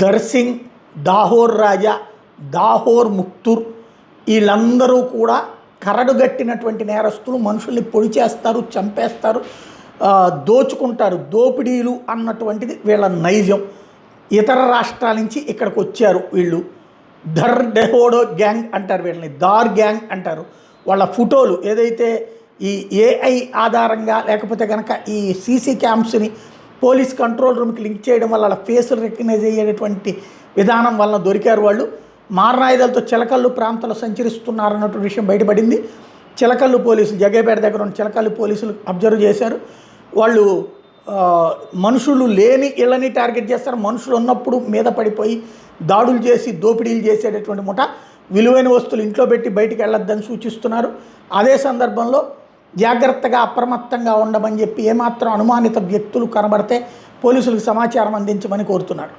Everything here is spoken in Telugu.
దర్సింగ్, దాహోర్ రాజా, దాహోర్ ముక్తుర్ వీళ్ళందరూ కూడా కరడుగట్టినటువంటి నేరస్తులు. మనుషుల్ని పొడి చేస్తారు, చంపేస్తారు, దోచుకుంటారు. దోపిడీలు అన్నటువంటిది వీళ్ళ నైజం. ఇతర రాష్ట్రాల నుంచి ఇక్కడికి వచ్చారు వీళ్ళు. ధర్ డెహోడో గ్యాంగ్ అంటారు వీళ్ళని, దార్ గ్యాంగ్ అంటారు. వాళ్ళ ఫోటోలు ఏదైతే ఈ ఏఐ ఆధారంగా లేకపోతే కనుక ఈ సీసీ క్యామ్స్ని పోలీస్ కంట్రోల్ రూమ్కి లింక్ చేయడం వల్ల వాళ్ళ ఫేసులు రికగ్నైజ్ అయ్యేటటువంటి విధానం వలన దొరికారు వాళ్ళు. మారణాయుధాలతో చిలకల్లు ప్రాంతాల్లో సంచరిస్తున్నారన్నటువంటి విషయం బయటపడింది. చిలకల్లు పోలీసులు, జగ్గేపేట దగ్గర ఉన్న చిలకల్లు పోలీసులు అబ్జర్వ్ చేశారు. వాళ్ళు మనుషులు లేని ఇళ్ళని టార్గెట్ చేస్తారు. మనుషులు ఉన్నప్పుడు మీద పడిపోయి దాడులు చేసి దోపిడీలు చేసేటటువంటి ముఠ. విలువైన వస్తువులు ఇంట్లో పెట్టి బయటికి వెళ్ళొద్దని సూచిస్తున్నారు. అదే సందర్భంలో జాగ్రత్తగా అప్రమత్తంగా ఉండమని చెప్పి ఏమాత్రం అనుమానిత వ్యక్తులు కనబడితే పోలీసులకు సమాచారం అందించమని కోరుతున్నారు.